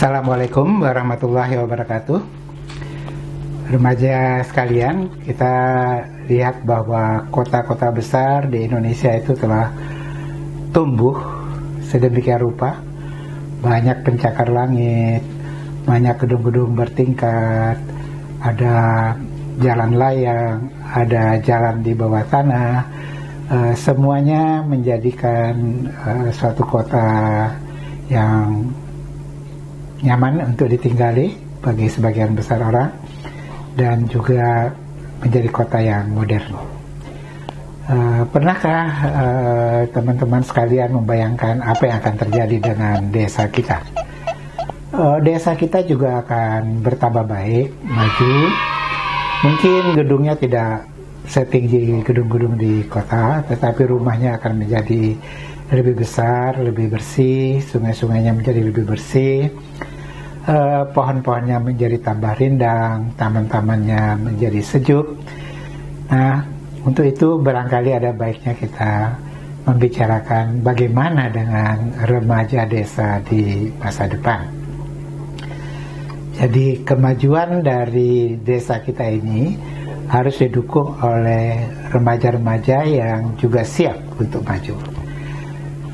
Assalamualaikum warahmatullahi wabarakatuh. Remaja sekalian, kita lihat bahwa kota-kota besar di Indonesia itu telah tumbuh sedemikian rupa. Banyak pencakar langit, banyak gedung-gedung bertingkat, ada jalan layang, ada jalan di bawah tanah. Semuanya menjadikan suatu kota yang nyaman untuk ditinggali bagi sebagian besar orang, dan juga menjadi kota yang modern. Pernahkah teman-teman sekalian membayangkan apa yang akan terjadi dengan desa kita? Desa kita juga akan bertambah baik, maju. Mungkin gedungnya tidak setinggi gedung-gedung di kota, tetapi rumahnya akan menjadi lebih besar, lebih bersih, sungai-sungainya menjadi lebih bersih, pohon-pohonnya menjadi tambah rindang, taman-tamannya menjadi sejuk. Nah, untuk itu barangkali ada baiknya kita membicarakan bagaimana dengan remaja desa di masa depan. Jadi kemajuan dari desa kita ini harus didukung oleh remaja-remaja yang juga siap untuk maju.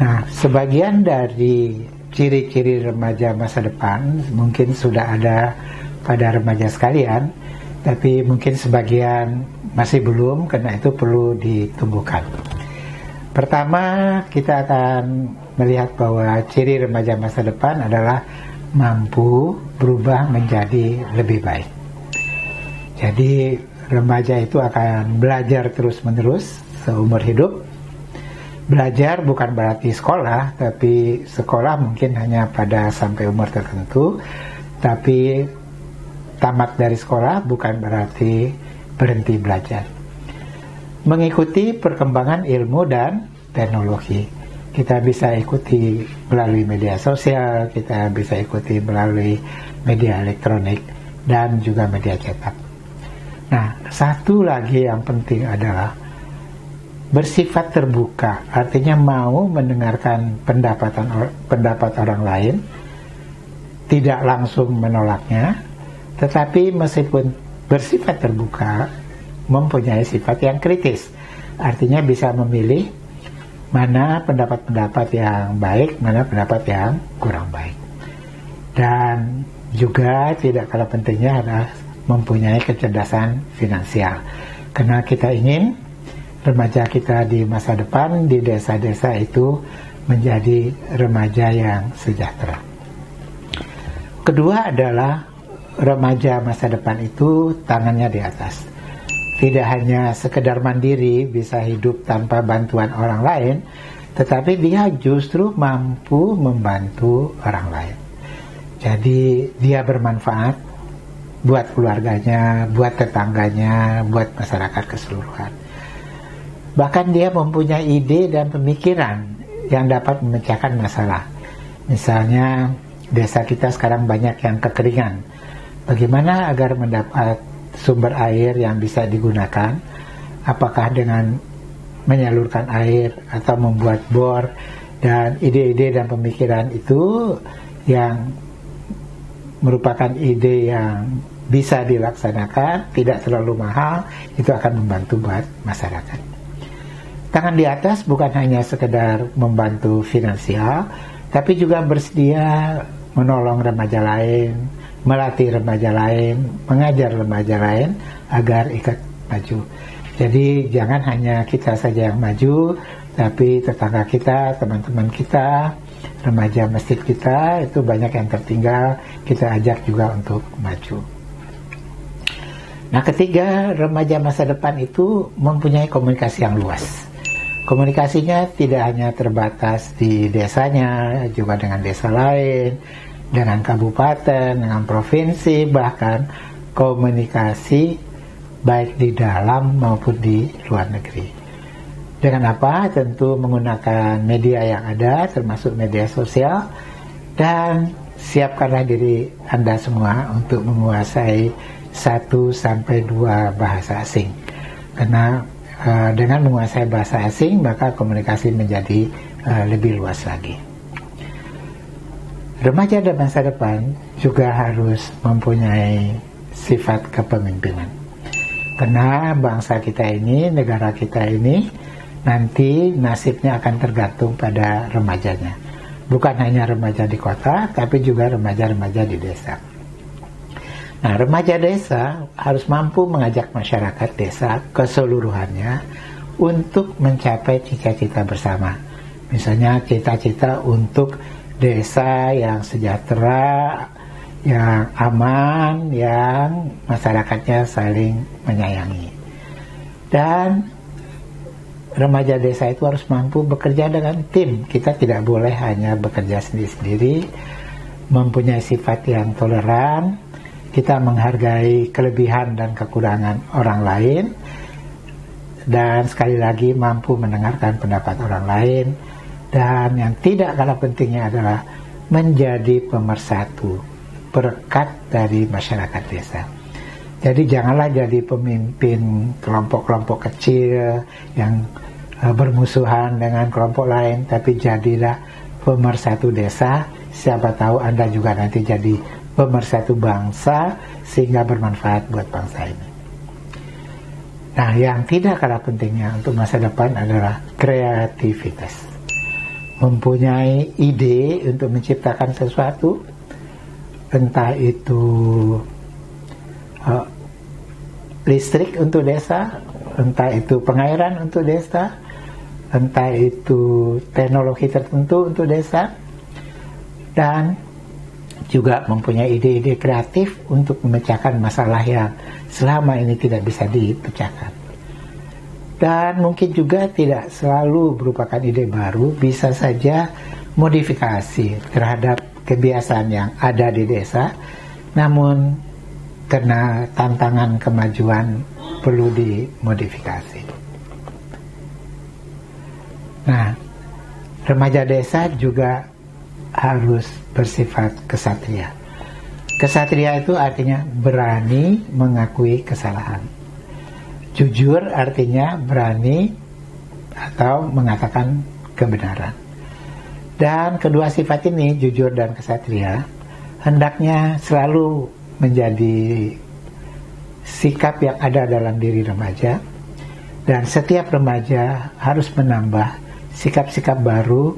Nah, sebagian dari ciri-ciri remaja masa depan mungkin sudah ada pada remaja sekalian, tapi mungkin sebagian masih belum, karena itu perlu ditumbuhkan. Pertama, kita akan melihat bahwa ciri remaja masa depan adalah mampu berubah menjadi lebih baik. Jadi remaja itu akan belajar terus-menerus seumur hidup. Belajar bukan berarti sekolah, tapi sekolah mungkin hanya pada sampai umur tertentu. Tapi tamat dari sekolah bukan berarti berhenti belajar. Mengikuti perkembangan ilmu dan teknologi. Kita bisa ikuti melalui media sosial, kita bisa ikuti melalui media elektronik, dan juga media cetak. Nah, satu lagi yang penting adalah bersifat terbuka, artinya mau mendengarkan pendapat orang lain, tidak langsung menolaknya, tetapi meskipun bersifat terbuka, mempunyai sifat yang kritis, artinya bisa memilih mana pendapat-pendapat yang baik, mana pendapat yang kurang baik. Dan juga tidak kalah pentingnya adalah mempunyai kecerdasan finansial, karena kita ingin remaja kita di masa depan di desa-desa itu menjadi remaja yang sejahtera. Kedua adalah remaja masa depan itu tangannya di atas. Tidak hanya sekedar mandiri, bisa hidup tanpa bantuan orang lain, tetapi dia justru mampu membantu orang lain. Jadi dia bermanfaat buat keluarganya, buat tetangganya, buat masyarakat keseluruhan. Bahkan dia mempunyai ide dan pemikiran yang dapat memecahkan masalah. Misalnya, desa kita sekarang banyak yang kekeringan. Bagaimana agar mendapat sumber air yang bisa digunakan? Apakah dengan menyalurkan air atau membuat bor? Dan ide-ide dan pemikiran itu yang merupakan ide yang bisa dilaksanakan, tidak terlalu mahal, itu akan membantu buat masyarakat. Tangan di atas bukan hanya sekedar membantu finansial, tapi juga bersedia menolong remaja lain, melatih remaja lain, mengajar remaja lain agar ikut maju. Jadi jangan hanya kita saja yang maju, tapi tetangga kita, teman-teman kita, remaja masjid kita, itu banyak yang tertinggal, kita ajak juga untuk maju. Nah, ketiga, remaja masa depan itu mempunyai komunikasi yang luas. Komunikasinya tidak hanya terbatas di desanya, juga dengan desa lain, dengan kabupaten, dengan provinsi, bahkan komunikasi baik di dalam maupun di luar negeri. Dengan apa? Tentu menggunakan media yang ada, termasuk media sosial, dan siapkanlah diri Anda semua untuk menguasai 1-2 bahasa asing. Karena dengan menguasai bahasa asing, maka komunikasi menjadi lebih luas lagi. remaja dan masa depan juga harus mempunyai sifat kepemimpinan. Karena bangsa kita ini, negara kita ini, nanti nasibnya akan tergantung pada remajanya. Bukan hanya remaja di kota, tapi juga remaja-remaja di desa. Nah, remaja desa harus mampu mengajak masyarakat desa keseluruhannya untuk mencapai cita-cita bersama. Misalnya cita-cita untuk desa yang sejahtera, yang aman, yang masyarakatnya saling menyayangi. Dan remaja desa itu harus mampu bekerja dengan tim. Kita tidak boleh hanya bekerja sendiri-sendiri, mempunyai sifat yang toleran, kita menghargai kelebihan dan kekurangan orang lain, dan sekali lagi mampu mendengarkan pendapat orang lain, dan yang tidak kalah pentingnya adalah menjadi pemersatu, perekat dari masyarakat desa. Jadi janganlah jadi pemimpin kelompok-kelompok kecil yang bermusuhan dengan kelompok lain, tapi jadilah pemersatu desa. Siapa tahu Anda juga nanti jadi pemersatu bangsa sehingga bermanfaat buat bangsa ini. Nah, yang tidak kalah pentingnya untuk masa depan adalah kreativitas. Mempunyai ide untuk menciptakan sesuatu, entah itu listrik untuk desa, entah itu pengairan untuk desa, entah itu teknologi tertentu untuk desa, dan juga mempunyai ide-ide kreatif untuk memecahkan masalah yang selama ini tidak bisa dipecahkan. Dan mungkin juga tidak selalu merupakan ide baru, bisa saja modifikasi terhadap kebiasaan yang ada di desa, namun karena tantangan kemajuan perlu dimodifikasi. Nah, remaja desa juga harus bersifat kesatria. Kesatria itu artinya berani mengakui kesalahan. Jujur artinya berani atau mengatakan kebenaran. Dan kedua sifat ini, jujur dan kesatria, hendaknya selalu menjadi sikap yang ada dalam diri remaja. Dan setiap remaja harus menambah sikap-sikap baru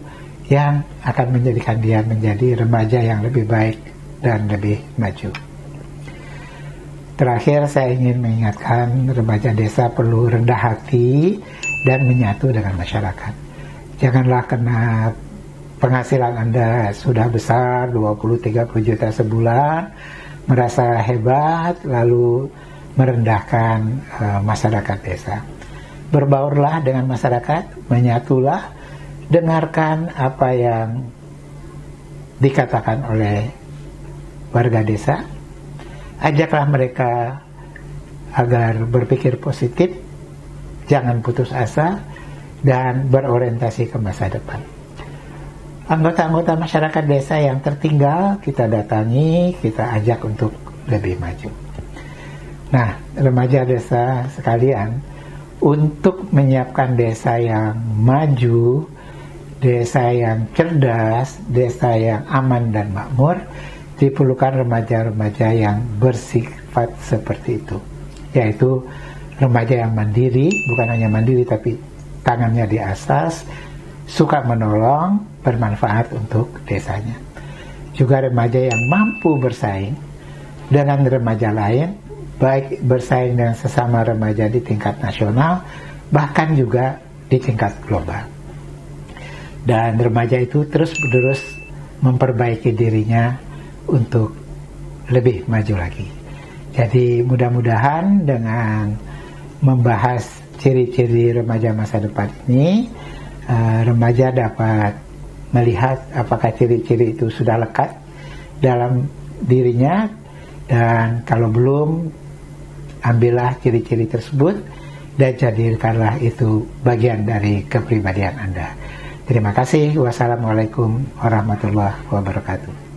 yang akan menjadikan dia menjadi remaja yang lebih baik dan lebih maju. Terakhir, saya ingin mengingatkan remaja desa perlu rendah hati dan menyatu dengan masyarakat. Janganlah karena penghasilan Anda sudah besar, 20-30 juta sebulan, merasa hebat lalu merendahkan masyarakat desa. Berbaurlah dengan masyarakat, menyatulah, dengarkan apa yang dikatakan oleh warga desa, ajaklah mereka agar berpikir positif, jangan putus asa, dan berorientasi ke masa depan. Anggota-anggota masyarakat desa yang tertinggal kita datangi, kita ajak untuk lebih maju. Nah, remaja desa sekalian, untuk menyiapkan desa yang maju, desa yang cerdas, desa yang aman dan makmur, diperlukan remaja-remaja yang bersifat seperti itu, yaitu remaja yang mandiri, bukan hanya mandiri tapi tangannya di atas, suka menolong, bermanfaat untuk desanya. Juga remaja yang mampu bersaing dengan remaja lain, baik bersaing dengan sesama remaja di tingkat nasional, bahkan juga di tingkat global. Dan remaja itu terus-menerus memperbaiki dirinya untuk lebih maju lagi. Jadi mudah-mudahan dengan membahas ciri-ciri remaja masa depan ini, remaja dapat melihat apakah ciri-ciri itu sudah lekat dalam dirinya, dan kalau belum, ambillah ciri-ciri tersebut dan jadikanlah itu bagian dari kepribadian Anda. Terima kasih. Wassalamualaikum warahmatullahi wabarakatuh.